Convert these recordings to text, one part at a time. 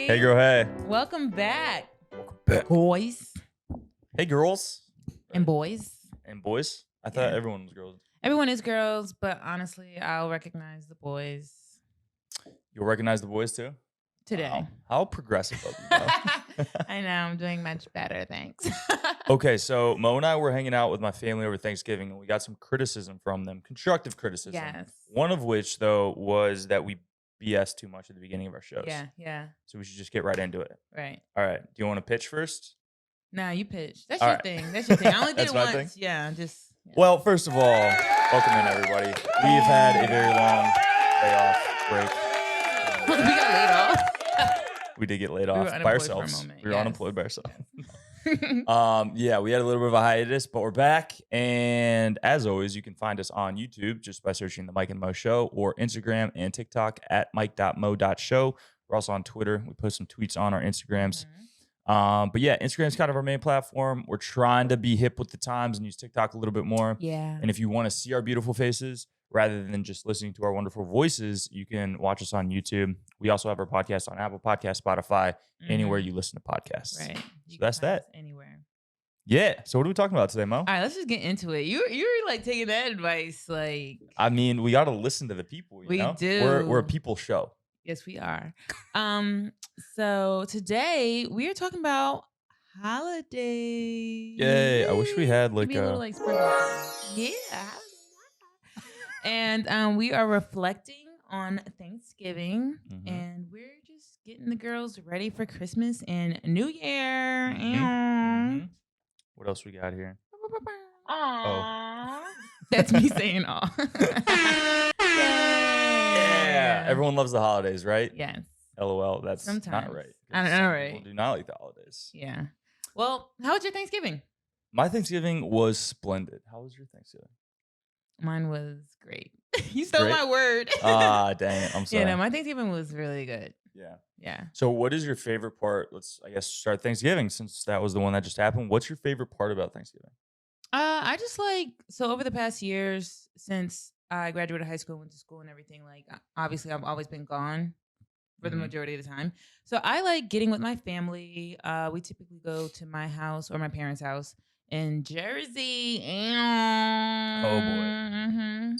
Hey, girl, hey. Welcome back, Back. boys Hey, girls. and boys. And boys? I thought Yeah. everyone was girls. Everyone is girls, but honestly, I'll recognize the boys You'll recognize the boys, too? today. Wow. How progressive of you, Mo. I know, I'm doing much better, thanks. Okay, so Mo and I were hanging out with my family over Thanksgiving, and we got some criticism from them, constructive criticism. Yes. One of which, though, was that we BS too much at the beginning of our shows. Yeah, So we should just get right into it. right. All right. Do you want to pitch first? Now you pitch. That's All your right. thing. That's your thing. I only did That's it my once. thing? Yeah, just. Yeah. Well, first of all, welcome in, everybody. We've had a very long layoff break. we got laid off. We did get laid We were off by unemployed for a ourselves. moment, We were yes. unemployed by ourselves. Yeah, we had a little bit of a hiatus, but we're back. And as always, you can find us on YouTube just by searching the Mike and Mo Show, or Instagram and TikTok at mike.mo.show. We're also on Twitter. We post some tweets on our Instagrams. But yeah, Instagram is kind of our main platform. We're trying to be hip with the times and use TikTok a little bit more. Yeah. And if you want to see our beautiful faces rather than just listening to our wonderful voices, you can watch us on YouTube. We also have our podcast on Apple Podcasts, Spotify, anywhere you listen to podcasts. Right. So that's that. Anywhere. Yeah. So what are we talking about today, Mo? All right, let's just get into it. You're like taking that advice, like. I mean, we got to listen to the people. You We know? do. We're a people show. Yes, we are. So today we are talking about holidays. Yay. I wish we had like Maybe a little like sprinkle. Yeah. And we are reflecting on Thanksgiving, Mhm. and we're just getting the girls ready for Christmas and New Year. Mhm. What else we got here? Aww. That's me saying aw. Yeah. Everyone loves the holidays, right? Yes. LOL. That's not Sometimes. right. I don't Some know, people right? do not like the holidays. Yeah. Well, how was your Thanksgiving? My Thanksgiving was splendid. How was your Thanksgiving? Mine was great. You stole Great? my word. Ah, dang it. I'm sorry. Yeah, no, my Thanksgiving was really good. Yeah. Yeah. So what is your favorite part? Let's, I guess, start Thanksgiving since that was the one that just happened. What's your favorite part about Thanksgiving? I just like, so over the past years since I graduated high school, went to school and everything, like obviously I've always been gone for the Mhm. majority of the time. So I like getting with my family. We typically go to my house or my parents' house in Jersey. Oh, boy.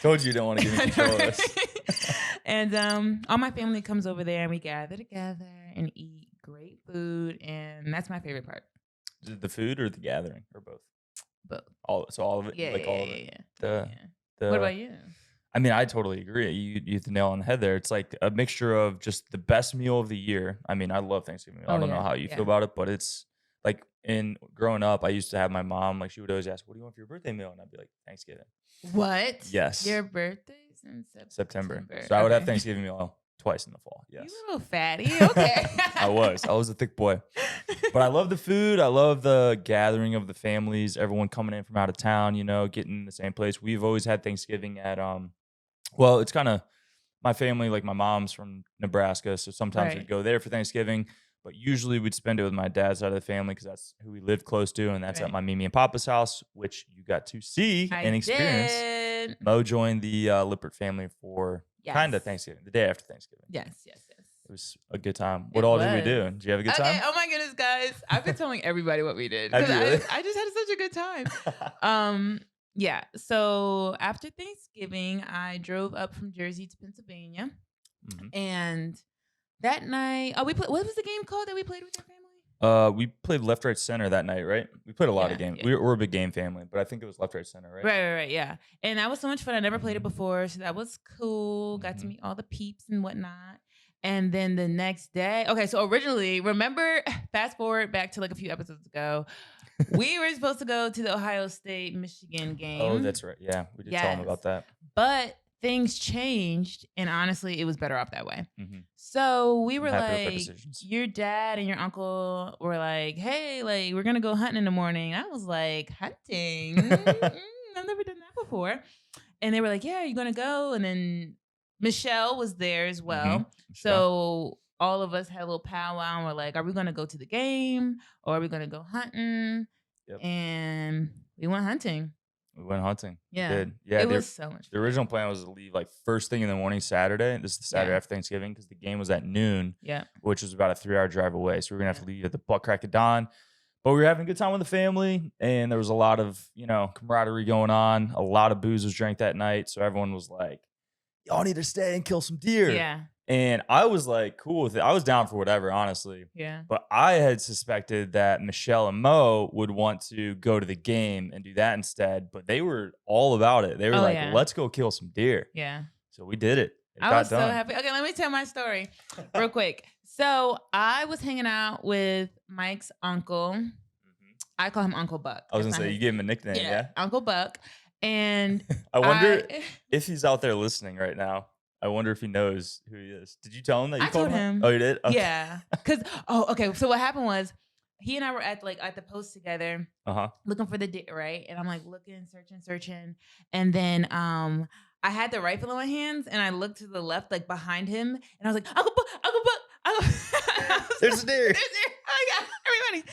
Told you didn't want to give me control of this. And all my family comes over there and we gather together and eat great food, and that's my favorite part. The food or the gathering or both? Both. All of it. Yeah, Like yeah, all of yeah, it. yeah. The What about you? I mean, I totally agree. You hit the nail on the head there. It's like a mixture of just the best meal of the year. I mean, I love Thanksgiving. I Oh, don't know yeah, how you yeah. feel about it, but it's like in growing up, I used to have my mom, like she would always ask, "What do you want for your birthday meal?" And I'd be like, "Thanksgiving." What? Yes. Your birthday's in September. So I would have Okay. Thanksgiving meal twice in the fall. Yes. You little fatty. Okay. I was a thick boy. But I love the food. I love the gathering of the families, everyone coming in from out of town, you know, getting in the same place. We've always had Thanksgiving at well, it's kind of my family, like my mom's from Nebraska, so sometimes Right. we'd go there for Thanksgiving, but usually we'd spend it with my dad's side of the family because that's who we lived close to, and that's at Right. my Mimi and Papa's house, which you got to see I and experience. did. Mo joined the Lippert family for kind of Yes. Thanksgiving, the day after Thanksgiving. Yes. It was a good time. What It all did we was. do? Did you have a good Okay. time? Oh my goodness, guys! I've been telling everybody what we did Have because you really? I just had such a good time. Yeah. So after Thanksgiving, I drove up from Jersey to Pennsylvania, Mhm. and that night, what was the game called that we played with your family? We played left, right, center that night, right? We played a lot of Yeah, games. yeah. We're a big game family, but I think it was left, right, center, right? Right. Yeah. And that was so much fun. I never played it before, so that was cool. Got to Mhm. meet all the peeps and whatnot. And then the next day, okay, so originally, remember, fast forward back to like a few episodes ago, we were supposed to go to the Ohio State Michigan game. Oh, that's right. Yeah, we did tell them Yes. about that. But things changed, and honestly, it was better off that way. Mhm. So we were I'm happy with our like, decisions. your dad and your uncle were like, hey, like, we're gonna go hunting in the morning. I was like, hunting? I've never done that before. And they were like, yeah, you're gonna go. And then Michelle was there as well. Mhm. So all of us had a little powwow and we're like, are we gonna go to the game or are we gonna go hunting? Yep. And we went hunting. We went hunting. Yeah. We did. Yeah, It was so much the fun. original plan was to leave like first thing in the morning Saturday. This is the Saturday Yeah. after Thanksgiving because the game was at noon, Yeah. which was about a 3-hour drive away. So we were gonna have to leave at the butt crack of dawn. But we were having a good time with the family, and there was a lot of, camaraderie going on. A lot of booze was drank that night. So everyone was like, y'all need to stay and kill some deer. Yeah. And I was like, cool with it. I was down for whatever, honestly. Yeah. But I had suspected that Michelle and Mo would want to go to the game and do that instead. But they were all about it. They were like, yeah. let's go kill some deer. Yeah. So we did it. It I got was so done. happy. Okay, let me tell my story real quick. So I was hanging out with Mike's uncle. I call him Uncle Buck. I was That's gonna not say, his you gave him a nickname, yeah? Uncle Buck. And I wonder if he's out there listening right now. I wonder if he knows who he is. Did you tell him that you I called told him. Oh, you did? Okay. Yeah. Okay. So what happened was he and I were at the post together looking for the deer, right? And I'm like looking, searching. And then I had the rifle in my hands and I looked to the left, like behind him, and I was like, Uncle Buck. There's a deer. There's a deer. Oh my God, everybody.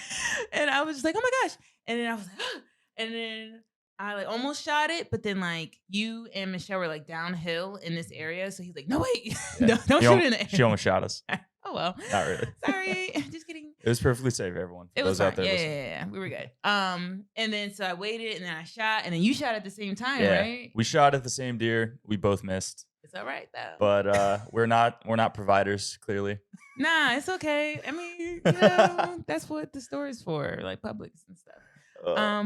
And I was just like, oh my gosh. And then I was like, and then I like almost shot it, but then like you and Michelle were like downhill in this area. So he's like, no, wait, don't shoot it in the air. She almost shot us. Oh, well. Not really. Sorry. Just kidding. It was perfectly safe, everyone. It was those out fine. there Yeah, listening. yeah. We were good. And then so I waited and then I shot and then you shot at the same time, Yeah. right? We shot at the same deer. We both missed. It's all right though. But we're not providers, clearly. Nah, it's okay. I mean, that's what the store is for, like Publix and stuff.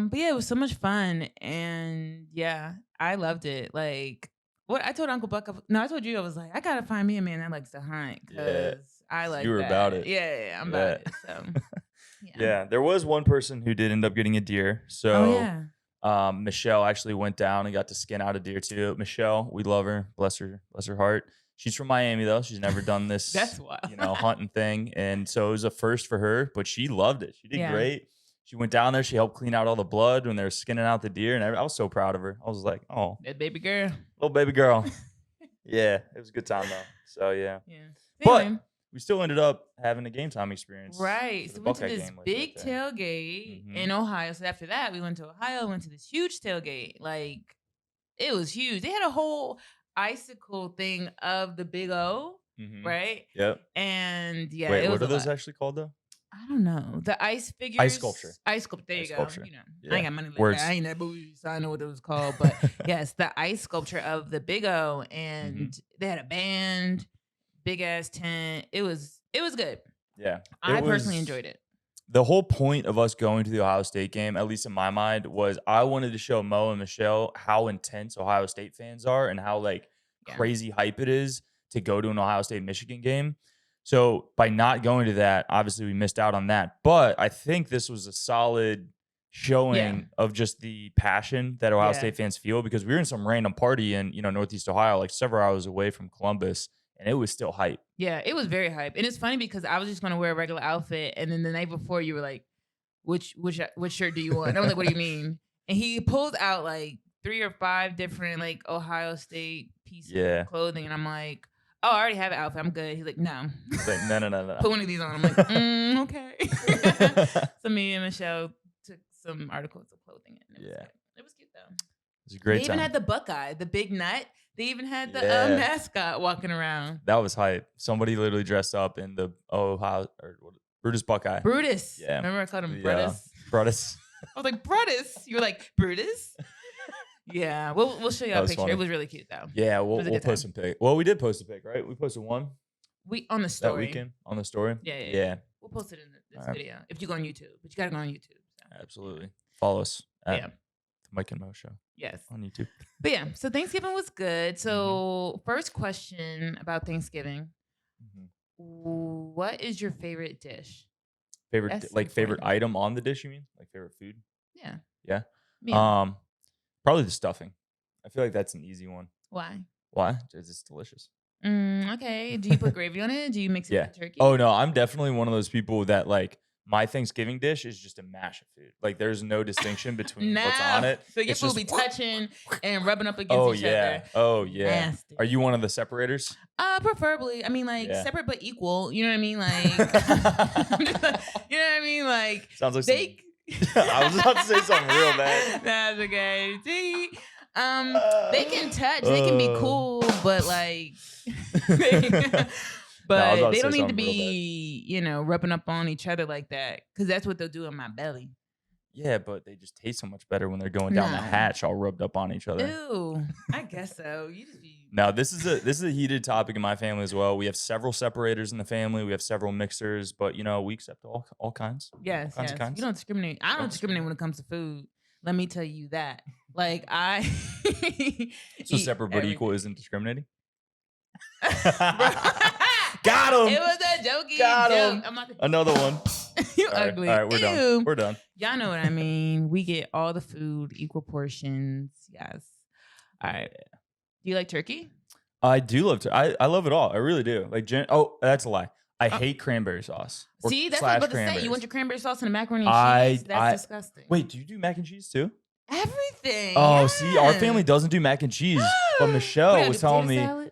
But yeah, it was so much fun, and yeah, I loved it. Like, what I told Uncle Buck, I told you, I was like, I gotta find me a man that likes to hunt because I like. You were that. about it. Yeah, I'm about it. So, yeah, there was one person who did end up getting a deer. So, Michelle actually went down and got to skin out a deer too. Michelle, we love her. Bless her heart. She's from Miami though. She's never done this. That's why. Hunting thing, and so it was a first for her. But she loved it. She did great. She went down there. She helped clean out all the blood when they were skinning out the deer, and I was so proud of her. I was like, "Oh, that baby girl, little baby girl." Yeah, it was a good time though. So yeah. Anyway, But we still ended up having a game time experience. Right. So we went to this big that day. tailgate in Ohio. So after that, we went to Ohio, went to this huge tailgate. Like, it was huge. They had a whole icicle thing of the Big O, right? Yep. And yeah, wait, it was what are those actually called though? I don't know. The ice figures. Ice sculpture. Ice sculpture. There Ice you sculpture. go. You know, Yeah. I ain't got money like Words. that. I ain't that bougie, so I know what it was called. But yes, the ice sculpture of the Big O, and they had a band, big ass tent. It was good. Yeah. I personally enjoyed it. The whole point of us going to the Ohio State game, at least in my mind, was I wanted to show Mo and Michelle how intense Ohio State fans are and how crazy hype it is to go to an Ohio State Michigan game. So by not going to that, obviously we missed out on that. But I think this was a solid showing of just the passion that Ohio State fans feel, because we were in some random party in, Northeast Ohio, like several hours away from Columbus, and it was still hype. Yeah, it was very hype. And it's funny because I was just going to wear a regular outfit, and then the night before you were like, which shirt do you want? And I was like, what do you mean? And he pulled out like 3 or 5 different like Ohio State pieces of clothing, and I'm like, oh, I already have an outfit. I'm good. He's like, no. He's like, no. Put one of these on. I'm like, okay. So me and Michelle took some articles of clothing. And it was cute though. It was a great time. They even had the Buckeye, the big nut. They even had the mascot walking around. That was hype. Somebody literally dressed up in the Brutus Buckeye. Brutus. Yeah. Remember I called him Brutus? Brutus. I was like, Brutus. You were like, Brutus? Yeah, we'll show you a picture. Funny. It was really cute though. Yeah, we'll post some pic. Well, we did post a pic, right? We posted one. We on the story that weekend on the story. Yeah. We'll post it in this video if you go on YouTube. But you gotta go on YouTube. So. Absolutely. Follow us at the Mike and Mo Show. Yes, on YouTube. But yeah, so Thanksgiving was good. So first question about Thanksgiving: what is your favorite dish? Favorite item on the dish? You mean like favorite food? Yeah. Yeah. Yeah. Probably the stuffing. I feel like that's an easy one. Why? It's just delicious. Okay. Do you put gravy on it? Do you mix it with turkey? Oh no, I'm definitely one of those people that my Thanksgiving dish is just a mash of food. Like there's no distinction between what's on it. So your food be touching and rubbing up against each other. Oh yeah. Nasty. Are you one of the separators? Preferably. I mean, separate but equal. You know what I mean? Like, you know what I mean? Like, sounds like steak. I was about to say something real bad. That's okay. See, they can touch, they can be cool, but like, but about to they say don't need to something real be, rubbing up on each other like that, because that's what they'll do in my belly. Yeah, but they just taste so much better when they're going down the No. hatch all rubbed up on each other. Ew, I guess so. You just be. Now, this is a heated topic in my family as well. We have several separators in the family. We have several mixers, but we accept all kinds. Yes, All kinds yes. of kinds. You don't discriminate. I don't discriminate when it comes to food. Let me tell you that. Like I. So eat separate but equal everything. isn't discriminating. Got Got him. It was a jokey Got joke. him. I'm not Another one. you All right, ugly. All right, we're done. Ew. We're done. Y'all know what I mean. We get all the food, equal portions. Yes. All right. Do you like turkey? I do love I love it all. I really do. Like that's a lie. I hate cranberry sauce. See, that's what I was about to say. You want your cranberry sauce and the macaroni and cheese? That's disgusting. Wait, do you do mac and cheese too? Everything. Oh, see, our yes. family doesn't do mac and cheese, but We Michelle gotta was do telling potato me. salad?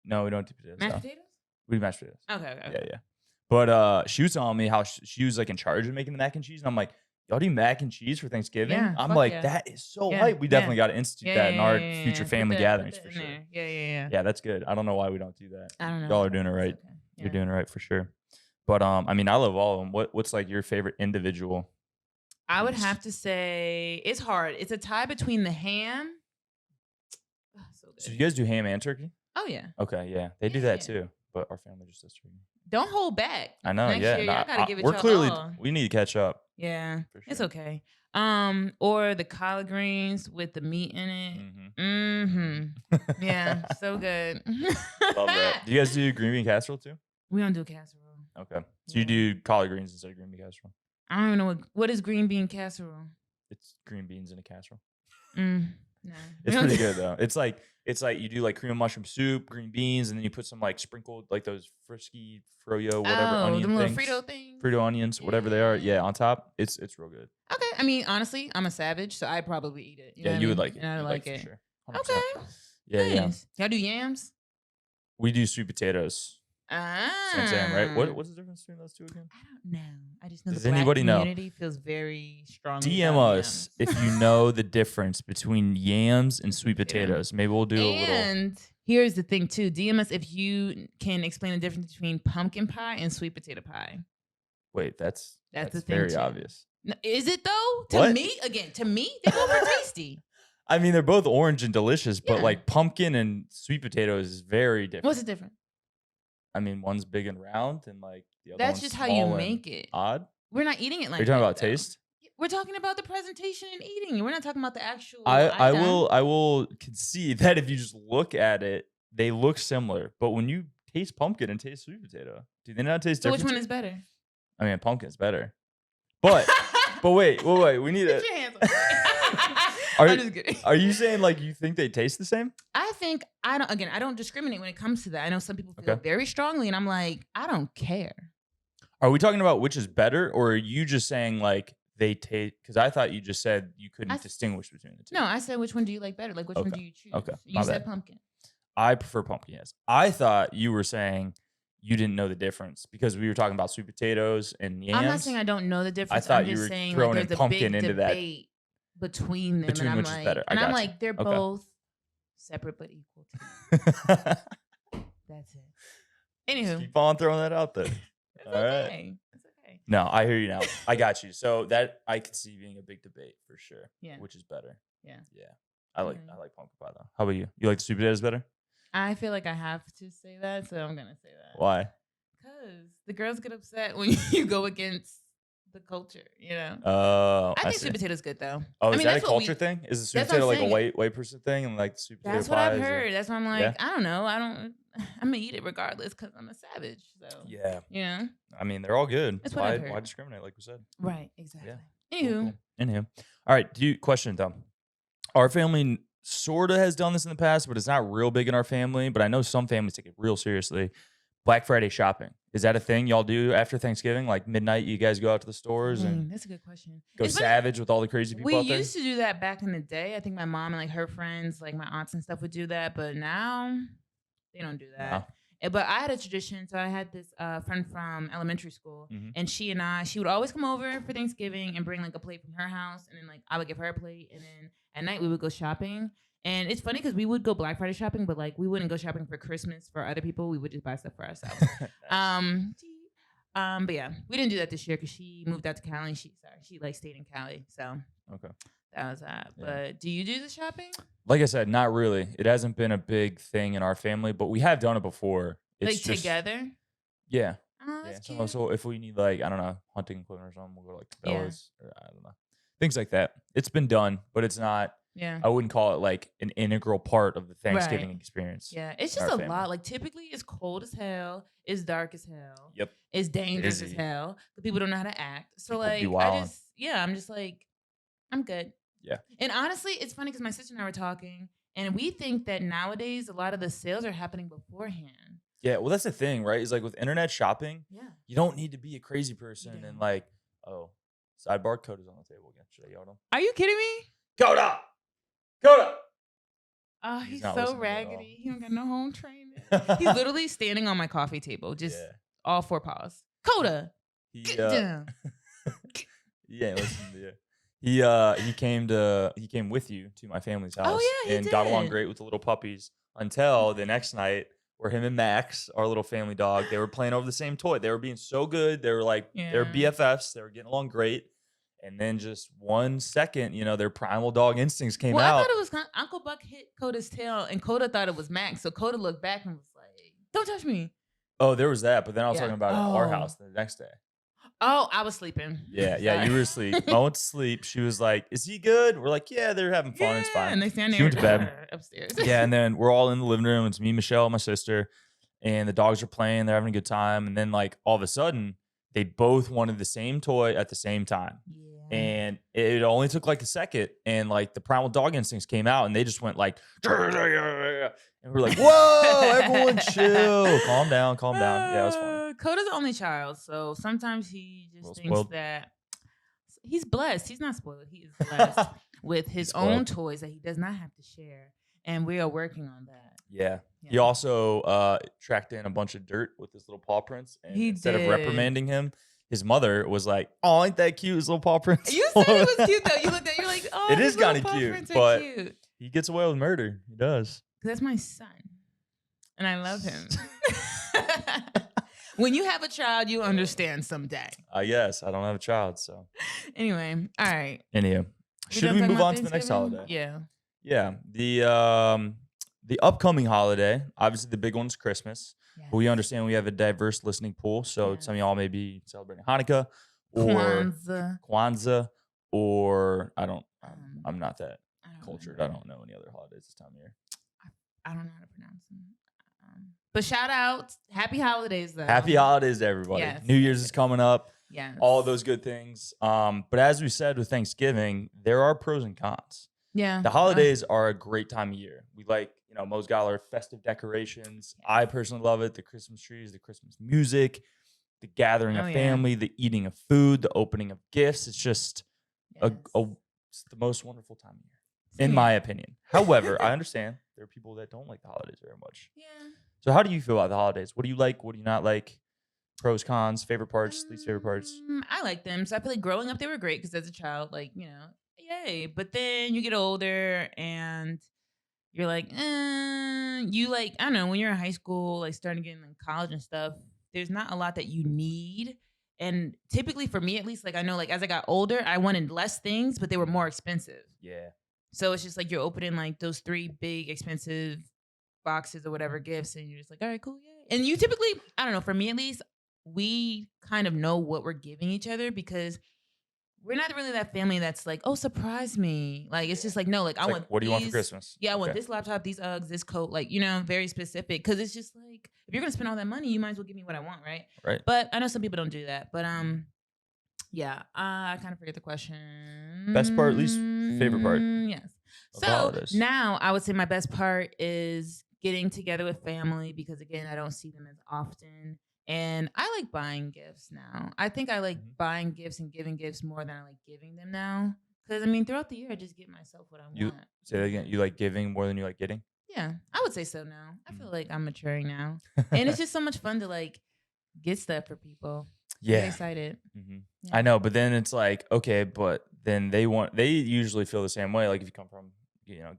No, we don't do potatoes. Mashed no. potatoes? We do mashed potatoes. Okay. Yeah. But she was telling me how she was like in charge of making the mac and cheese, and I'm like, y'all do mac and cheese for Thanksgiving? Yeah, I'm fuck like, yeah. that is so Yeah, hype. We definitely yeah. got to institute that in our future Put family that- gatherings put for that sure. in there. Yeah. Yeah, that's good. I don't know why we don't do that. I don't know. Y'all are doing it right. It's okay. You're doing it right for sure. But I mean, I love all of them. What's like your favorite individual? I would have to say it's hard. It's a tie between the ham. Oh, so good. So you guys do ham and turkey? Oh yeah. Okay, yeah, they do that Yeah. too. But our family just does turkey. Don't hold back. I know. Next Yeah, year, nah, y'all gotta give it we're your clearly all. we need to catch up. Yeah, For it's sure. okay. Or the collard greens with the meat in it. Mm-hmm. Yeah, so good. Love that. Do you guys do green bean casserole too? We don't do casserole. Okay, so you Yeah. do collard greens instead of green bean casserole. I don't even know what is green bean casserole. It's green beans in a casserole. No, It's pretty good though. It's like you do like cream of mushroom soup, green beans, and then you put some like sprinkled like those frisky froyo whatever onion them little things. Frito things. Frito onions, whatever they are. Yeah. Yeah, on top. It's real good. Okay, I mean honestly, I'm a savage, so I probably eat it. Yeah, you would like it. And I You'd like for it. sure. 100%. Okay. Yeah. Nice. Y'all do yams? We do sweet potatoes. Same, right? What's the difference between those two again? I don't know. I just know Does the black anybody know? community feels very strong. DM us if you know the difference between yams and sweet potatoes. Maybe we'll do a little. And here's the thing too. DM us if you can explain the difference between pumpkin pie and sweet potato pie. Wait, that's the thing very too. obvious. No, is it though? To What? me, they both are tasty. I mean, they're both orange and delicious, but Yeah. like pumpkin and sweet potatoes is very different. What's the difference? I mean, one's big and round, and like the other That's one's just how you small and make it. Odd. We're not eating it like Are you talking that, about though. taste? We're talking about the presentation and eating. We're not talking about the actual. I item. will concede that if you just look at it, they look similar. But when you taste pumpkin and taste sweet potato, do they not taste So different? which one is better? I mean, pumpkin's better. But wait. We need Get to. your hands off. Are- I'm just kidding. Are you saying like you think they taste the same? I think I don't discriminate when it comes to that. I know some people feel Okay. very strongly, and I'm like, I don't care. Are we talking about which is better, or are you just saying like they taste? Because I thought you just said you couldn't distinguish between the two. No, I said which one do you like better? Like which one Okay. do you choose? Okay. You My said bad. pumpkin. I prefer pumpkin. Yes, I thought you were saying you didn't know the difference because we were talking about sweet potatoes and yams. I'm not saying I don't know the difference. thought I'm you just were saying throwing like in there's a pumpkin big into that. debate between them, Between and I'm which is like, better. I and I'm gotcha. like, they're Okay. both separate but equal to me. That's it. Anywho, Keep on throwing that out there. it's All right. okay. It's okay. No, I hear you now. I got you. So that I could see being a big debate for sure. Yeah. Which is better? Yeah. Yeah. I like Mhm. pumpkin pie though. How about you? You like the sweet potatoes better? I feel like I have to say that, so I'm gonna say that. Why? Because the girls get upset when you go against the culture, you know? Oh, I think see. sweet potato's good though. Oh, I is mean, that a that's what culture we- thing? Is the sweet that's what I'm potato like a saying. white person thing, and like the sweet potato That's what pie I've is a- heard. That's why I'm like, Yeah? I don't know. I'm gonna eat it regardless because I'm a savage. So Yeah, you know? I mean they're all good. That's what I've Why heard. discriminate? Like we said. Right, exactly. Cool, Anywho, cool. Anywho, all right. Question though. Our family sort of has done this in the past, but it's not real big in our family. But I know some families take it real seriously. Black Friday shopping, is that a thing y'all do after Thanksgiving? Like midnight, you guys go out to the stores and that's a good question. go It's been- savage with all the crazy people We out there? used to do that back in the day. I think my mom and like her friends, like my aunts and stuff, would do that. But now they don't do that. No. But I had a tradition. So I had this friend from elementary school, Mhm. and she would always come over for Thanksgiving and bring like a plate from her house, and then like I would give her a plate, and then at night we would go shopping. And it's funny because we would go Black Friday shopping, but like we wouldn't go shopping for Christmas for other people. We would just buy stuff for ourselves. Nice. But yeah, we didn't do that this year because she moved out to Cali. She like stayed in Cali, so Okay. that was that. Yeah. But do you do the shopping? Like I said, not really. It hasn't been a big thing in our family, but we have done it before. It's Like just, together? Yeah. Oh, Yeah. that's So, cute. so if we need like, I don't know, hunting equipment or something, we'll go to like Yeah. Cabela's or I don't know. Things like that. It's been done, but it's not, Yeah. I wouldn't call it like an integral part of the Thanksgiving Right. experience. Yeah, it's in just our a family. lot. Like typically, it's cold as hell. It's dark as hell. Yep. It's dangerous as Busy. hell. The people don't know how to act. So People be like, wildin'. I'm just like, I'm good. Yeah. And honestly, it's funny because my sister and I were talking, and we think that nowadays a lot of the sales are happening beforehand. Yeah. Well, that's the thing, right? Is like with internet shopping, Yeah. you don't need to be a crazy person and don't. like, oh, sidebar, Coda's on the table again. Should I yell at him? Are you kidding me? Coda! Coda! Oh, He's he's not so listening at all. raggedy. He don't got no home training. He's literally standing on my coffee table, just Yeah. all four paws. Coda, He, get down. yeah, listen to you. He came with you to my family's house. Oh, yeah, he and got along did. great with the little puppies until the next night where him and Max, our little family dog, they were playing over the same toy. They were being so good. They were like they were Yeah. BFFs. They were getting along great. And then just 1 second, their primal dog instincts came Well, I out. thought it was Uncle Buck hit Coda's tail, and Coda thought it was Max. So Coda looked back and was like, "Don't touch me." Oh, there was that. But then I was Yeah. talking about it at our Oh. house the next day. Oh, I was sleeping. Yeah, Sorry. you were asleep. I went to sleep. She was like, "Is he good?" We're like, "Yeah, they're having fun. It's Yeah, fine." and they stand She there went to bed. upstairs. Yeah, and then we're all in the living room. It's me, Michelle, my sister, and the dogs are playing. They're having a good time. And then, like, all of a sudden, they both wanted the same toy at the same time. Yeah. And it only took like a second, and like the primal dog instincts came out, and they just went like, and we're like, "Whoa, everyone, chill, calm down, calm down." Yeah, it was fun. Coda's the only child, so sometimes he just Little thinks spoiled. that he's blessed. He's not spoiled. He is blessed with his own spoiled. toys that he does not have to share, and we are working on that. Yeah. He Yeah. also tracked in a bunch of dirt with his little paw prints, and He instead of did. reprimanding him, his mother was like, "Oh, ain't that cute? His little paw prints." You said it was cute though. You looked at, you're like, oh, It his is little kinda paw cute, prints are but- cute. He gets away with murder. He does. 'Cause that's my son, and I love him. When you have a child, you understand someday. Yes, I don't have a child, so Anyway, all right. anyhow, should done we talking move about on to the next Thanksgiving? holiday? Yeah. Yeah, the upcoming holiday, obviously the big one's Christmas. Yes. But we understand we have a diverse listening pool, so Yes. some of y'all may be celebrating Hanukkah or Kwanzaa. Kwanzaa, or Um, I'm not that I don't cultured. know. I don't know any other holidays this time of year. I don't know how to pronounce them. But shout out, happy holidays though. Happy holidays to everybody. Yes, New Year's yes, is coming up. Yes. All of those good things. But as we said with Thanksgiving, there are pros and cons. Yeah. The holidays are a great time of year. We like, Mo's got our festive decorations. I personally love it. The Christmas trees, the Christmas music, the gathering Oh, of yeah. family, the eating of food, the opening of gifts. It's just Yes. it's the most wonderful time of year, Same. in my opinion. However, I understand there are people that don't like the holidays very much. Yeah. So how do you feel about the holidays? What do you like? What do you not like? Pros, cons, favorite parts, least favorite parts? I like them. So I feel like growing up, they were great because as a child, like, yay. But then you get older and you're like, you like, I don't know, when you're in high school, like starting getting in college and stuff, there's not a lot that you need. And typically for me, at least, like I know, like as I got older, I wanted less things, but they were more expensive. Yeah. So it's just like you're opening like those 3 big expensive boxes or whatever gifts, and you're just like, all right, cool, yay. And you typically, I don't know, for me at least, we kind of know what we're giving each other because we're not really that family that's like, oh, surprise me. Like it's just like, no, like I It's want what do you want for these- Christmas? Yeah, I want Okay. this laptop, these Uggs, this coat, like, very specific. Cause it's just like, if you're gonna spend all that money, you might as well give me what I want, right? Right. But I know some people don't do that. But yeah, I kind of forget the question. Best part, least favorite part Yes. of the So holidays. now I would say my best part is getting together with family because again, I don't see them as often. And I like buying gifts now. I think I like Mhm. buying gifts and giving gifts more than I like giving them now. Because I mean, throughout the year, I just get myself what I You- want. Say that again. You like giving more than you like getting? Yeah, I would say so now. I feel Mhm. like I'm maturing now. And it's just so much fun to like get stuff for people. I get Yeah. excited. Mhm. Yeah. I know, but then it's like, okay, but then they usually feel the same way. Like if you come from,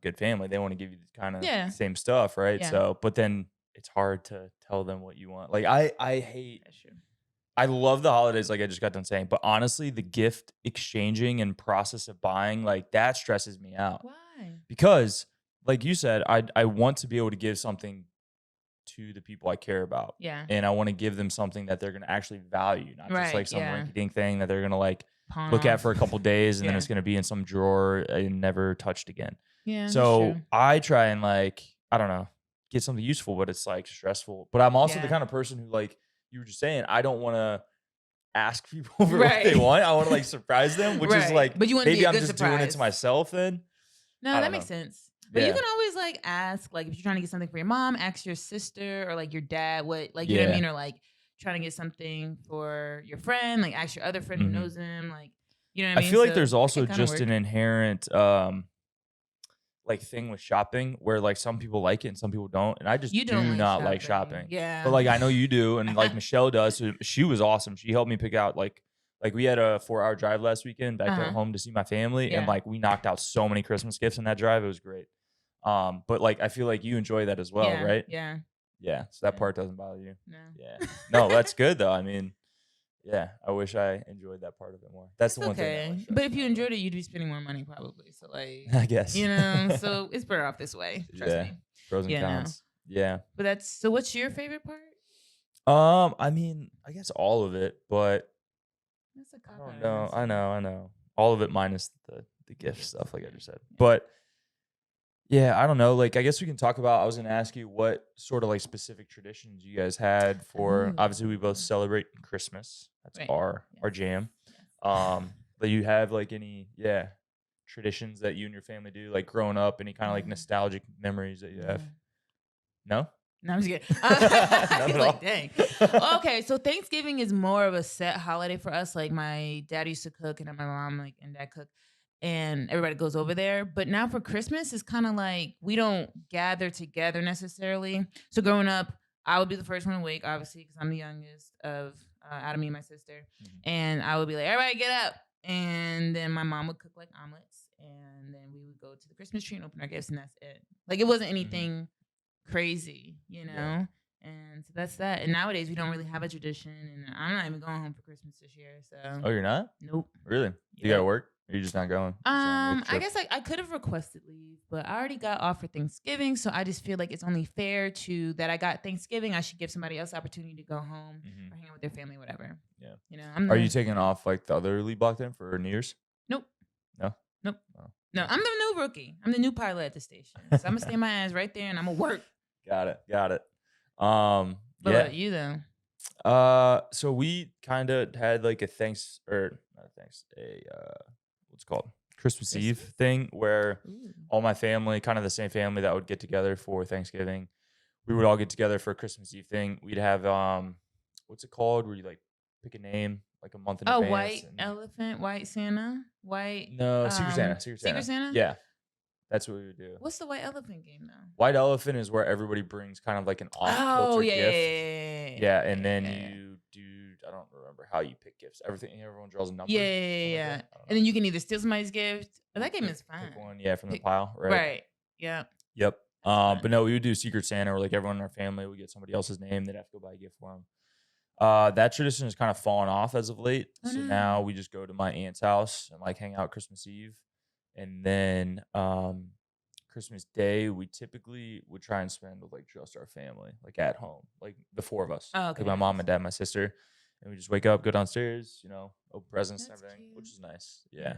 good family, they want to give you kind of Yeah. the same stuff, right? Yeah. So, but then it's hard to tell them what you want. Like I hate That's true. I love the holidays, like I just got done saying, but honestly, the gift exchanging and process of buying, like that stresses me out Why? because, like you said, I want to be able to give something to the people I care about, Yeah. and I want to give them something that they're gonna actually value, not just Right. like some Yeah. rinky dink thing that they're gonna like Pawn look at off. for a couple days and then Yeah. it's gonna be in some drawer and never touched again. Yeah, that's So true. I try and like, I don't know, get something useful, but it's like stressful. But I'm also the Yeah. kind of person who like you were just saying, I don't want to ask people for what they Right. want. I want to like surprise them, which is Right. like But you want to be maybe a I'm good just doing it to surprise. myself then. No, I that don't makes know. sense. But you Yeah. can always like ask, like if you're trying to get something for your mom, ask your sister or like your dad what, like, you know what I Yeah. mean? Or like trying to get something for your friend, like ask your other friend who Mhm. knows him, like, you know what I I mean? feel like So there's that also can kind of just work. an inherent like thing with shopping where like some people like it and some people don't. And I just You don't do like not like shopping. shopping. Yeah. But like I know you do, and like Michelle does. So she was awesome. She helped me pick out like we had a 4-hour drive last weekend back to Uh-huh. home to see my family, and Yeah. like we knocked out so many Christmas gifts in that drive. It was great. But like I feel like you enjoy that as well, Yeah. right? Yeah. Yeah. So that Yeah. part doesn't bother you. No. Yeah. No, that's good though. I mean, yeah, I wish I enjoyed that part of it more. That's It's the one thing that okay. like But stresses if me you out, though. enjoyed it, you'd be spending more money probably. So like, I guess. you know, so it's better off this way. Trust Yeah. me. Pros and Yeah, no. cons. Yeah. But that's so what's your favorite part? I mean, I guess all of it, but That's a I cop don't out know. answer. I know. All of it minus the gift Gifts, stuff, like I yeah, just said. yeah. But yeah, I don't know. Like, I guess we can talk about. I was gonna ask you what sort of like specific traditions you guys had for. Obviously, we both Ooh. celebrate Christmas. That's Right. our Yes. jam. Yes. But you have like any traditions that you and your family do, like growing up, any kind of like Yeah. nostalgic memories that you have? Yeah. No, No, I'm just kidding. none He's at like, all. dang. Okay, so Thanksgiving is more of a set holiday for us. Like my dad used to cook, and then my mom and dad cook, and everybody goes over there. But now for Christmas, it's kind of like we don't gather together necessarily. So growing up, I would be the first one awake, obviously, because I'm the youngest of out of me and my sister, Mhm. and I would be like, everybody get up, and then my mom would cook like omelets, and then we would go to the Christmas tree and open our gifts, and that's it. Like it wasn't anything crazy, you know? Yeah. And so that's that. And nowadays we don't really have a tradition, and I'm not even going home for Christmas this year. So Oh, you're not? nope. Really? You got to Yep. work? Or you just not going? Just on, like, I trip? guess I could have requested leave, but I already got off for Thanksgiving, so I just feel like it's only fair to that I got Thanksgiving. I should give somebody else the opportunity to go home Mhm. or hang out with their family, whatever. Yeah. You know, I'm Are the you taking off like the other lead block then for New Year's? nope, No. nope, Oh, no. I'm the new rookie. I'm the new pilot at the station, so I'm gonna stay my ass right there and I'm gonna work. Got it. But Yeah. about you though? So we kind of had like a what's it called Christmas Eve Christmas? thing where Ooh. all my family, kind of the same family that would get together for Thanksgiving, we would all get together for a Christmas Eve thing. We'd have what's it called? Where you like pick a name like a month in Oh, advance. white and- elephant, white Santa, white. No, Secret Santa. Secret Santa? Yeah, that's what we would do. What's the white elephant game though? White elephant is where everybody brings kind of like an off-kilter Oh yeah, gift. Yeah, and then you do. I don't remember how you pick gifts. Everyone draws a number. Yeah, something like yeah. that. I don't know. And then you can either steal somebody's gift. Oh, that game Pick- is fun. Pick one, yeah, from the Pick- pile, right? Right. Yeah. Yep. fun. But no, we would do Secret Santa, or like everyone in our family would get somebody else's name. They'd have to go buy a gift for them. That tradition has kind of fallen off as of late. Oh, So no. now we just go to my aunt's house and like hang out Christmas Eve, and then Christmas Day we typically would try and spend with like just our family, like at home, like the four of us, Oh, okay. like my mom, my dad, my sister, and we just wake up, go downstairs, open presents That's and everything, cute. which is nice. Yeah.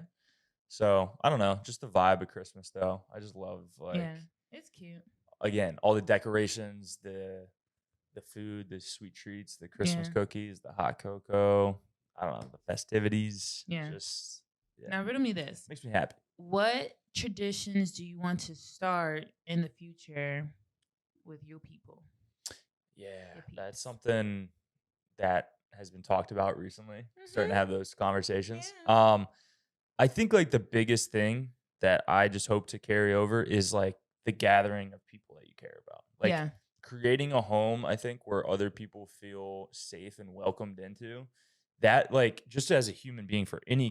So I don't know, just the vibe of Christmas though. I just love like yeah, it's cute. again all the decorations, the food, the sweet treats, the Christmas Yeah. cookies, the hot cocoa. I don't know, the festivities. Yeah. Just Now riddle me this: makes me happy. what traditions do you want to start in the future with your people? Yeah, Your that's peeps. something that has been talked about recently. Starting to Mhm. have those conversations. Yeah. I think like the biggest thing that I just hope to carry over is like the gathering of people that care about. Like Yeah. creating a home, I think, where other people feel safe and welcomed into that, like just as a human being for any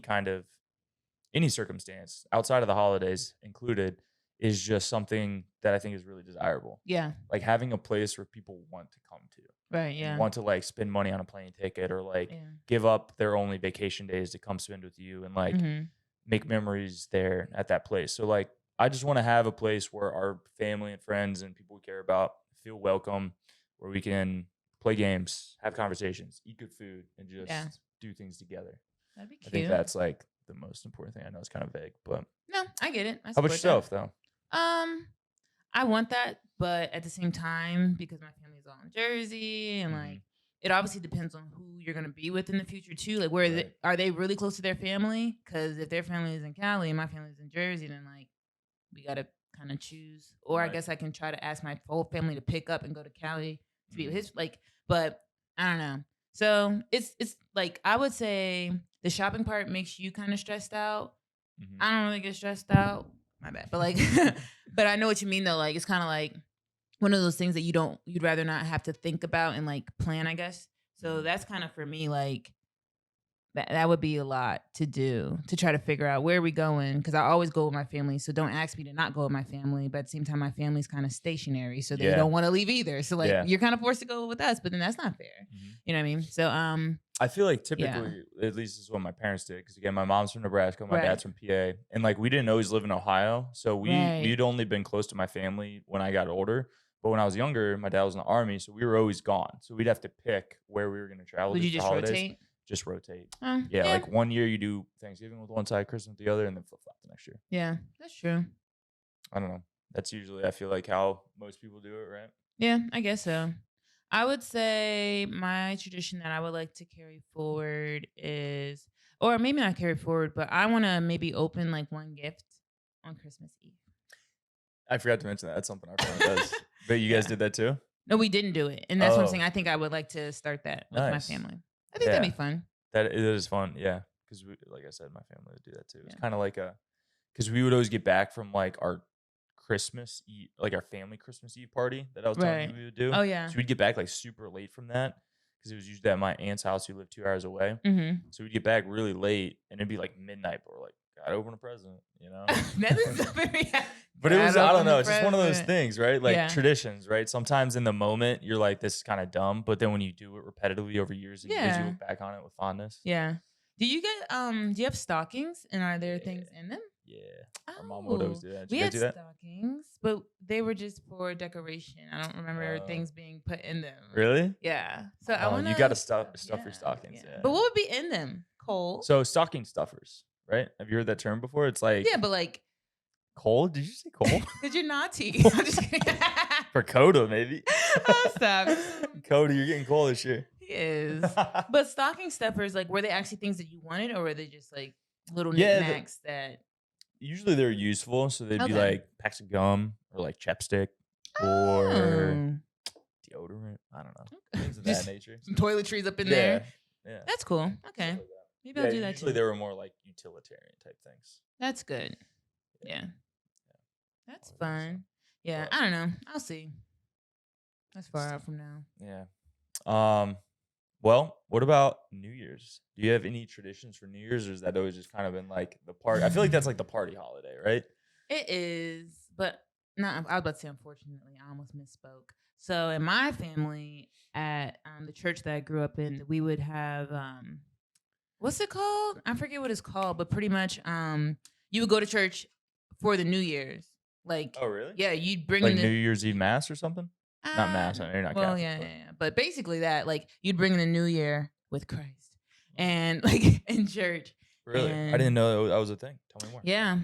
circumstance outside of the holidays included, is just something that I think is really desirable. Yeah. Like having a place where people want to come to Right. and Yeah. want to like spend money on a plane ticket or like Yeah. give up their only vacation days to come spend with you and like Mm-hmm. make memories there at that place. So like I just want to have a place where our family and friends and people we care about feel welcome, where we can play games, have conversations, eat good food, and Yeah. just do things together. That'd be I think cute. that's like the most important thing. I know it's kind of vague, but No, I get it. I how about support that. yourself though? I want that, but at the same time, because my family's all in Jersey, and like it obviously depends on who you're gonna be with in the future too. Like, where Right. are they really close to their family? Because if their family is in Cali and my family's in Jersey, then like we gotta kind of choose. Or I Right. guess I can try to ask my whole family to pick up and go to Cali to be with Mhm. his like. But I don't know. So it's like I would say the shopping part makes you kind of stressed out. Mhm. I don't really get stressed out. My bad. But like but I know what you mean though. Like it's kind of like one of those things that you'd rather not have to think about and like plan, I guess. So Mhm. that's kind of for me like that would be a lot to do to try to figure out where are we going because I always go with my family. So don't ask me to not go with my family. But at the same time, my family's kind of stationary, so they Yeah. don't want to leave either. So like Yeah. you're kind of forced to go with us, but then that's not fair. Mhm. You know what I mean? So I feel like Yeah. typically, at least this is what my parents did. Because again, my mom's from Nebraska, my Right. dad's from PA, and like we didn't always live in Ohio, so Right. we'd only been close to my family when I got older. But when I was younger, my dad was in the army, so we were always gone. So we'd have to pick where we were going to travel. Would to you for just holidays. rotate? Just rotate. Yeah. Yeah, like one year you do Thanksgiving with one side, Christmas with the other, and then flip flop the next year. Yeah, that's true. I don't know. That's usually I feel like how most people do it, right? Yeah, I guess so. I would say my tradition that I would like to carry forward is, or maybe not carry forward, but I want to maybe open like one gift on Christmas Eve. I forgot to mention that. That's something our family does. But you guys Yeah. did that too? No, we didn't do it, and that's what I'm Oh. saying. I think I would like to start that with my Nice. family. I think that'd Yeah. be fun. That it is fun, yeah. Because like I said, my family would do that too. It's Yeah. kind of like because we would always get back from like our Christmas Eve, like our family Christmas Eve party that I was telling Right. you we would do. Oh yeah. So we'd get back like super late from that because it was usually at my aunt's house who lived 2 hours away. Mm-hmm. So we'd get back really late and it'd be like midnight, but we're like, gotta open a present, you know? That is so very. But it was, Gotta I don't open know, the it's just one of those present. things, right? Like Yeah. traditions, right? Sometimes in the moment, you're like, this is kind of dumb. But then when you do it repetitively over years and years, you Yeah. look back on it with fondness. Yeah. Do you get do you have stockings and are there things in them? Yeah. Our mom would always Oh, do that. Did we you had guys do that? stockings, but they were just for decoration. I don't remember Oh. things being put in them. Really? Yeah. So I Oh, want you gotta stuff your stockings, yeah. But what would be in them? Coal. So stocking stuffers, right? Have you heard that term before? It's like yeah, but like, coal. Did you say coal? because you're naughty. I'm just kidding. For Coda, maybe. Oh, stop. Cody, you're getting coal this year. He is. But stocking stuffers, like, were they actually things that you wanted, or were they just like little Yeah, knickknacks that? Usually they're useful, so they'd be Okay. like packs of gum or like chapstick or Oh, deodorant. I don't know. Things of Just that nature. some toiletries up in Yeah. there. Yeah. That's cool. Stuff Okay, like that. maybe I'll do that usually too. they were more like utilitarian type things. That's good. Yeah. That's Always nice fun. Yeah, But- I don't know. I'll see. That's far out from now. Yeah. Well, what about New Year's? Do you have any traditions for New Year's, or has that always just kind of been like the party? I feel like that's like the party holiday, right? It is, but not. I was about to say, unfortunately, I almost misspoke. So in my family, at the church that I grew up in, we would have what's it called? I forget what it's called, but pretty much you would go to church for the New Year's. Like, Oh, really? yeah, you'd bring Like in New Year's Eve mass or something? Not mass. Uh, I know you're not well, Catholic. yeah, but- yeah, yeah. But basically that, like, you'd bring in the new year with Christ and like in church. Really? I And- didn't know that was a thing. Tell me more. Yeah.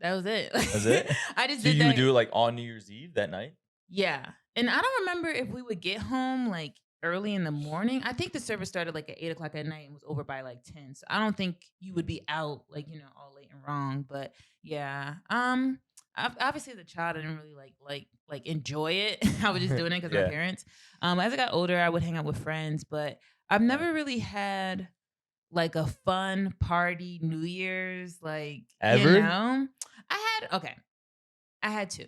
That was it. That's it? I just So did you that. would do it like on New Year's Eve that night? Yeah. And I don't remember if we would get home like early in the morning. I think the service started like at 8:00 at night and was over by like 10. So I don't think you would be out like, all late and wrong. But yeah. Obviously as a child I didn't really like enjoy it. I was just doing it because Yeah. my parents. As I got older, I would hang out with friends, but I've never really had like a fun party New Year's, like Ever? I had two.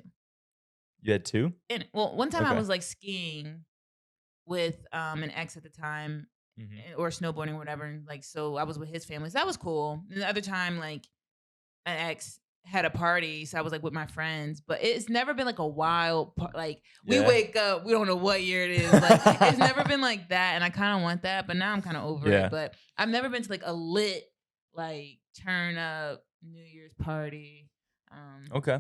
You had 2? Well, one time I Okay. was like skiing with an ex at the time, Mhm. or snowboarding or whatever. And like, so I was with his family. So that was cool. And the other time, like an ex had a party, so I was like with my friends. But it's never been like a like we Yeah. wake up, we don't know what year it is. Like it's never been like that, and I kind of want that. But now I'm kind of over it. Yeah. But I've never been to like a lit, like turn up New Year's party. Okay.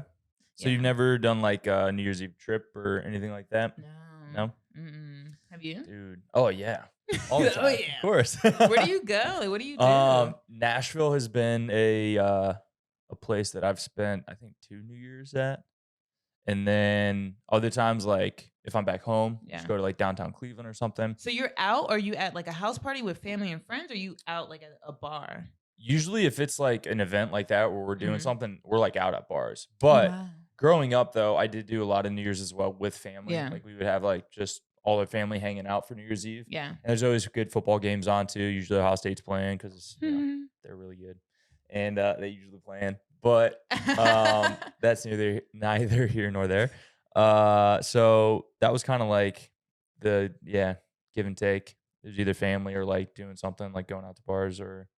So you've Yeah. never done like a New Year's Eve trip or anything like that? No. No? Mm-mm. Have you? Dude. Oh, yeah. All the Oh time. Of yeah. course. Where do you go? Like, what do you do? Nashville has been a place that I've spent I think 2 New Years at. And then other times like if I'm back home, Yeah. just go to like downtown Cleveland or something. So you're out, or are you at like a house party with family and friends, or you out like at a bar? Usually if it's like an event like that where we're doing Mhm. something, we're like out at bars. Oh, But wow. growing up though, I did do a lot of New Year's as well with family. Yeah. Like we would have like just all our family hanging out for New Year's Eve. Yeah. And there's always good football games on too. Usually Ohio State's playing because Mhm. they're really good, and they usually playing. But that's neither here nor there. So that was kind of like the give and take. It was either family or like doing something like going out to bars, or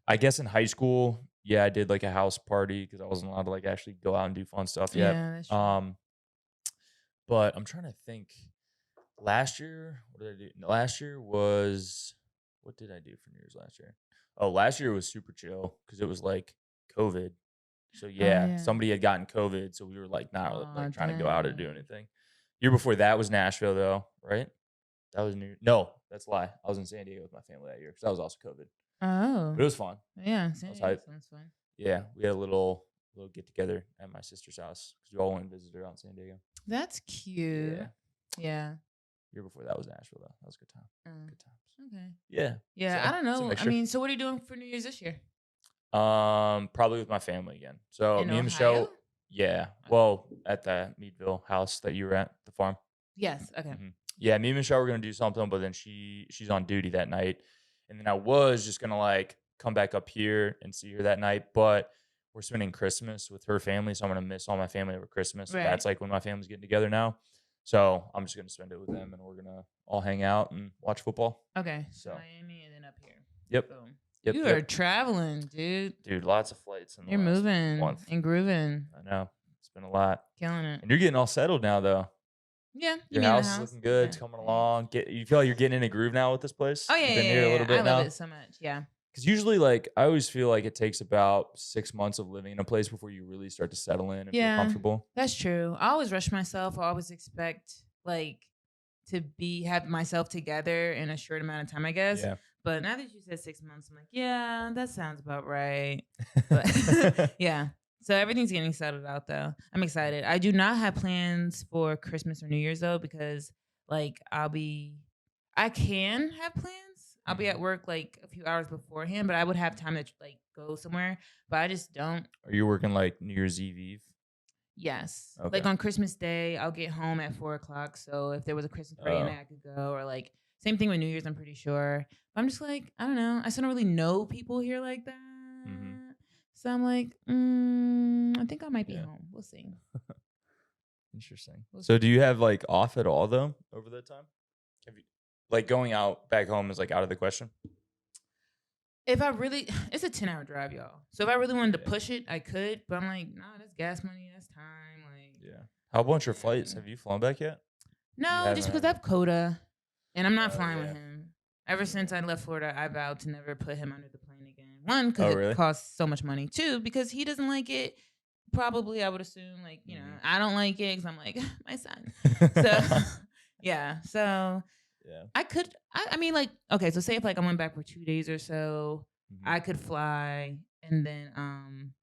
I guess in high school, yeah, I did like a house party because I wasn't allowed to like actually go out and do fun stuff yet. Yeah, that's true. But I'm trying to think. Last year, what did I do? No, last year was what did I do for New Year's last year? Oh, last year was super chill because it was like COVID. So yeah, yeah. somebody had gotten COVID, so we were like not Aw, like trying to go out or dang. do anything. Year before that was Nashville though, right? That was No, that's a lie. I was in San Diego with my family that year because that was also COVID, Oh, but it was fun. yeah. I was That hyped. sounds fun. Yeah, we had a little get together at my sister's house because we all went and visited her out in San Diego. That's cute. Yeah, Yeah. year before that was Nashville though. That was a good time. Uh, Good times. okay. Yeah. Yeah, So I don't it's a know. I mixture. mean, so what are you doing for New Year's this year? Probably with my family again. So In me and Ohio? Michelle, yeah. Well, at the Meadville house that you were at, the farm. Yes. Okay. Yeah, me and Michelle were gonna do something, but then she's on duty that night, and then I was just gonna like come back up here and see her that night, but we're spending Christmas with her family, so I'm gonna miss all my family over Christmas. Right. That's like when my family's getting together now, so I'm just gonna spend it with them, and we're gonna all hang out and watch football. Okay. So Miami and then up here. yep, Boom. yep, You yep. are traveling, dude. Dude, lots of flights in the You're last moving month. and grooving, I know it's been a lot, killing it. and you're getting all settled now, though. Yeah. Your mean the house is looking good. It's Yeah, coming thanks. along. You feel like you're getting in a groove now with this place? Oh yeah, You've been yeah, here a yeah, little bit I now. love it so much. Yeah. Because usually, like, I always feel like it takes about 6 months of living in a place before you really start to settle in and feel Yeah. comfortable. That's true. I always rush myself. I always expect like to have myself together in a short amount of time, I guess. Yeah. But now that you said 6 months, I'm like, yeah, that sounds about right. But yeah. So everything's getting settled out though. I'm excited. I do not have plans for Christmas or New Year's though, because like I can have plans. I'll be at work like a few hours beforehand, but I would have time to like go somewhere. But I just don't. Are you working like New Year's Eve? Yes. Okay. Like on Christmas Day, I'll get home at 4:00. So if there was a Christmas party in Oh. there, I could go. Or like same thing with New Year's, I'm pretty sure. But I'm just like, I don't know. I still don't really know people here like that. So I'm like, I think I might be Yeah. home. We'll see. Interesting. So do you have like off at all though over that time? Have you like going out back home is like out of the question? If I really, it's a 10-hour drive, y'all. So if I really wanted to Yeah. push it, I could. But I'm like, nah, that's gas money. That's time. Like, Yeah. How about your flights? Have you flown back yet? no, haven't just because had I have Coda, and I'm not Oh, flying yeah. with him. Ever since I left Florida, I vowed to never put him under the plane again. One, because Oh, it really? costs so much money. Two, because he doesn't like it. Probably, I would assume, like, you know, I don't like it because I'm like, my son. So, yeah. So, yeah. I could, I mean, like, okay, so say if, like, I went back for 2 days or so, Mhm. I could fly and then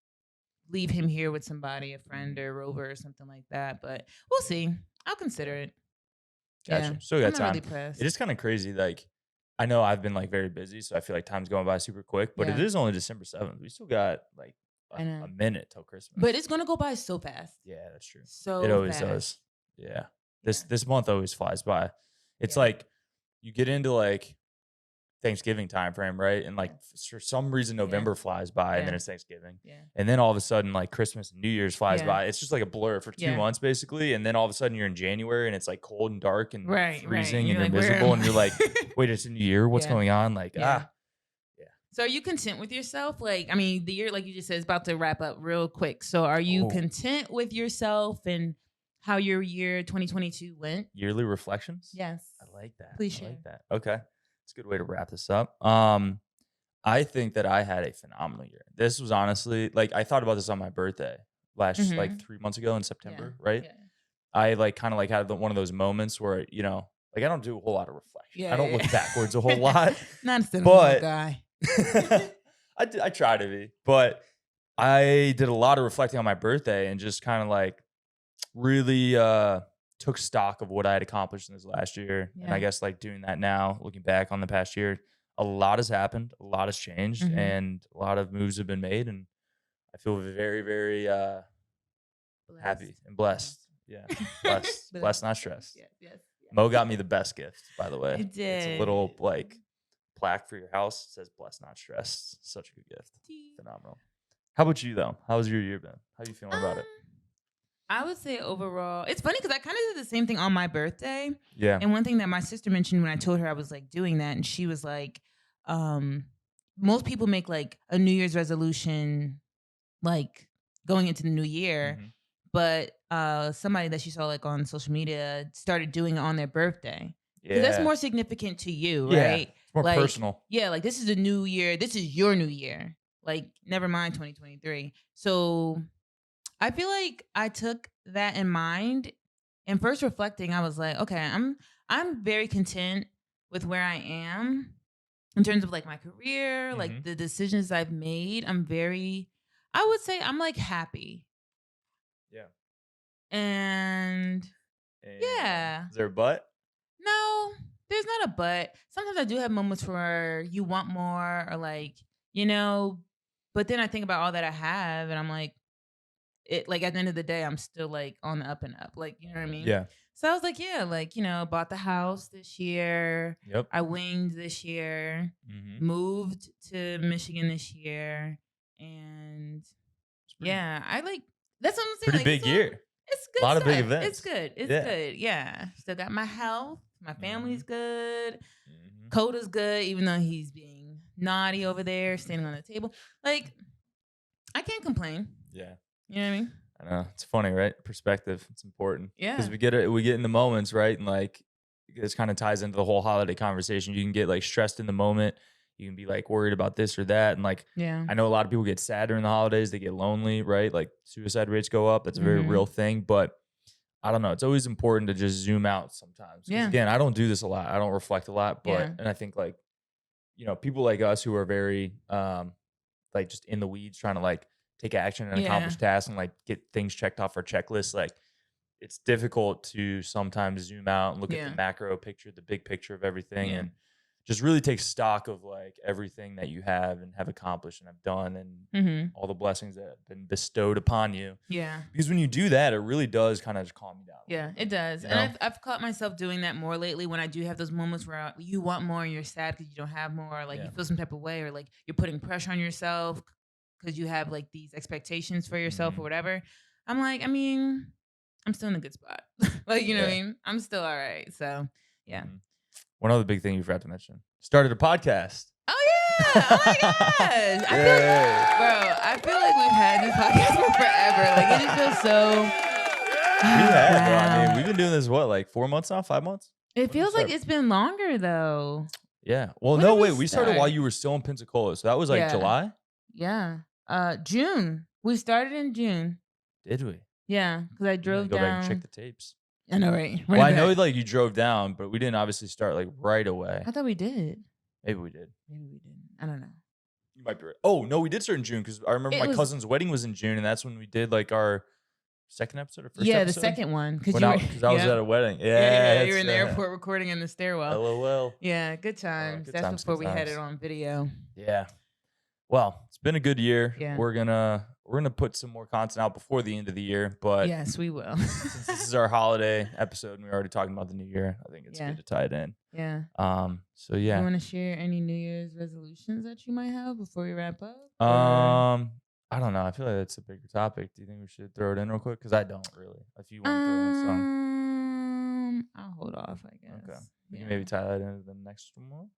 leave him here with somebody, a friend or Rover or something like that. But we'll see. I'll consider it. Gotcha. Yeah. Still got I'm not time. really pressed. It is kind of crazy. Like, I know I've been like very busy, so I feel like time's going by super quick. But it Yeah. is only December 7th. We still got like I know. a minute till Christmas. But it's gonna go by so fast. yeah, that's true. So It always fast. does. Yeah. Yeah. This month always flies by. It's Yeah. like you get into like Thanksgiving time frame, right? And like for some reason November flies by and then Yeah. it's Thanksgiving. Yeah. And then all of a sudden like Christmas and New Year's flies Yeah. by. It's just like a blur for 2 Yeah. months basically. And then all of a sudden you're in January and it's like cold and dark and Right. freezing And and you're you're like, where miserable am and you're like, I? wait, it's a new year. What's Yeah. going on? Like, Yeah. Yeah. So are you content with yourself? Like, I mean, the year, like you just said, is about to wrap up real quick. So are you Oh. content with yourself and how your year 2022 went? Yearly reflections? Yes. I like that. Please I share. like that. Okay. It's a good way to wrap this up. I think that I had a phenomenal year. This was honestly like I thought about this on my birthday last like 3 months ago in September, right? Yeah. I like kind of like had one of those moments where, like I don't do a whole lot of reflection. Yeah, I don't yeah. look backwards a whole lot. Not a sentimental But- guy. I try to be, but I did a lot of reflecting on my birthday and just kind of like really took stock of what I had accomplished in this last year. And Yeah. I guess like doing that now, looking back on the past year, a lot has happened, a lot has changed, Mhm. and a lot of moves have been made. And I feel very, very happy and blessed. Yeah, blessed, blessed, not stressed. Yes. Yes. Mo got me the best gift, by the way. I It's a little did. like plaque for your house. It says blessed, not stressed. Such a good gift. Phenomenal. How about you though? How's your year been? How you feeling about it? I would say overall, it's funny because I kind of did the same thing on my birthday. Yeah. And one thing that my sister mentioned when I told her I was like doing that, and she was like, most people make like a New Year's resolution, like going into the new year. Mhm. But somebody that she saw like on social media started doing it on their birthday. Yeah. Because that's more significant to you, Yeah. right? It's more like, personal. Yeah, like this is a new year. This is your new year. Like, never mind 2023. So I feel like I took that in mind. And first reflecting, I was like, okay, I'm very content with where I am in terms of like my career, like the decisions I've made. I would say I'm like happy. Yeah. And yeah. Is there a but? no, there's not a but. Sometimes I do have moments where you want more or like, but then I think about all that I have and I'm like, like at the end of the day, I'm still like on the up and up. Like, you know what I mean? Yeah. So I was like, yeah, like, bought the house this year. Yep. I winged this year, moved to Michigan this year. And yeah, I like, that's what I'm saying. Pretty like, big year. It's good. A lot of big stuff. events. It's good. It's Yeah. good. Yeah. Still got my health. My family's good. Mhm. Coda's good, even though he's being naughty over there, standing on the table. Like, I can't complain. Yeah. You know what I mean? I know. It's funny, right? Perspective. It's important. Yeah. Because we get in the moments, right? And like this kind of ties into the whole holiday conversation. You can get like stressed in the moment. You can be like worried about this or that. And like Yeah. I know a lot of people get sad during the holidays. They get lonely, right? Like suicide rates go up. That's a very real thing. But I don't know. It's always important to just zoom out sometimes. 'Cause Yeah. again, I don't do this a lot. I don't reflect a lot. But Yeah. and I think like, people like us who are very like just in the weeds trying to like take action and accomplish tasks and like get things checked off our checklist. Like it's difficult to sometimes zoom out and look at the macro picture, the big picture of everything, and just really take stock of like everything that you have and have accomplished and have done and all the blessings that have been bestowed upon you. Yeah. Because when you do that, it really does kind of just calm you down. Yeah, it does. You And know? I've caught myself doing that more lately when I do have those moments where you want more and you're sad because you don't have more. Like you feel some type of way or like you're putting pressure on yourself because you have like these expectations for yourself or whatever. I'm like, I'm still in a good spot. Like, you know what I mean? I'm still all right. So, yeah. One other big thing you forgot to mention. Started a podcast. Oh, yeah. Oh, my gosh. I feel like we've had this podcast for forever. Like, it just feels so... We have, bro. I Wow. mean, we've been doing this, what, like 4 months now? 5 months? It When did we feels like start? it's been longer, though. Yeah. Well, When no, did we wait. We started start? while you were still in Pensacola. So that was like Yeah. July? Yeah. June. We started in June. Did we? Yeah, because I drove Go down. back and check the tapes. I know, right? Well, I know like you drove down, but we didn't obviously start like right away. I thought we did. Maybe we did. Maybe we didn't. I don't know. You might be right. Oh, no, we did start in June because I remember It my was- cousin's wedding was in June, and that's when we did like our second episode or first Yeah, episode? the second one because When you I, were. 'cause I was yeah. at a wedding. Yeah, Yeah, you were that's in the right. airport recording in the stairwell. LOL. Yeah, good times. good That's times, before good we had it times. on video. Yeah. Well, it's been a good year. Yeah. We're we're gonna put some more content out before the end of the year. But Yes, we will. since this is our holiday episode and we're already talking about the new year, I think it's Yeah. good to tie it in. Yeah. So You yeah. want to share any New Year's resolutions that you might have before we wrap up? I don't know. I feel like that's a bigger topic. Do you think we should throw it in real quick? Because I don't really. If you want to throw in some, I'll hold off, I guess. okay. We can maybe tie that into the next one,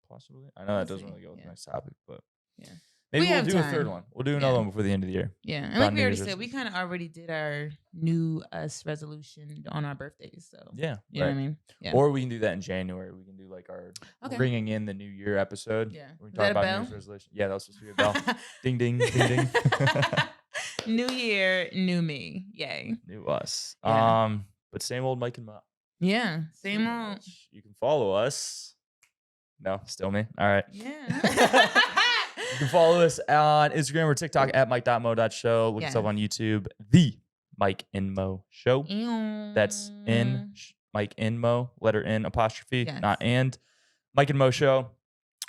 possibly. I know that doesn't really go with the next topic, but Yeah. maybe We we'll have do a time. third one. We'll do another Yeah. one before the end of the year. Yeah, and About like we New already Year's said, we kind of already did our new us resolution on our birthdays. So Yeah. you know what I mean? Yeah. Or we can do that in January. We can do like our Okay. ringing in the new year episode. Yeah. We Is can talk that a about bell? New Year's resolution. Yeah, that was supposed to be a bell. Ding, ding, ding, ding. New year, new me. Yay. New us. Yeah. But same old Mike and Mo. Yeah. Same old. You can follow us. No, still me. All right. Yeah. You can follow us on Instagram or TikTok at mike.mo.show. Look us up Yes. on YouTube, The Mike and Mo Show. That's in Mike and Mo, letter N apostrophe, Yes. not and. Mike and Mo Show.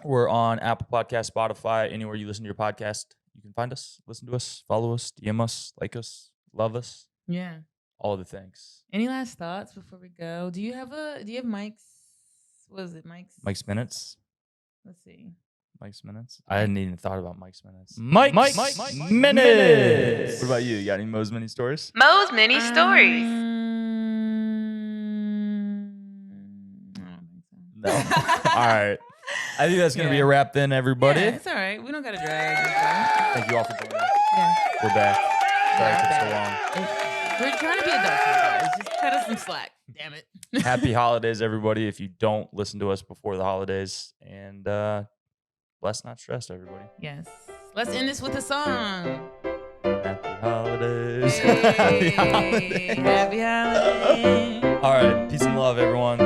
We're on Apple Podcast, Spotify, anywhere you listen to your podcast. You can find us, listen to us, follow us, DM us, like us, love us, Yeah. all of the things. Any last thoughts before we go? Do you have Mike's? What is it, Mike's Minutes. Let's see. Mike's Minutes. I hadn't even thought about Mike's Minutes. Mike's Minutes. What about you? You got any Mo's Mini Stories? Mo's mini stories. I don't think so. No. All right. I think that's going to be Yeah. a wrap then, everybody. Yeah, it's all right. We don't gotta drag. this out. Thank you all for joining us. Yeah. We're back. Sorry Yeah, it we're took so long. We're trying to be adults here, guys. Just cut us some slack. Damn it. Happy holidays, everybody. If you don't listen to us before the holidays, and blessed, not stressed, everybody. Yes. Let's end this with a song. Happy holidays. Hey, happy holidays. All right. Peace and love, everyone.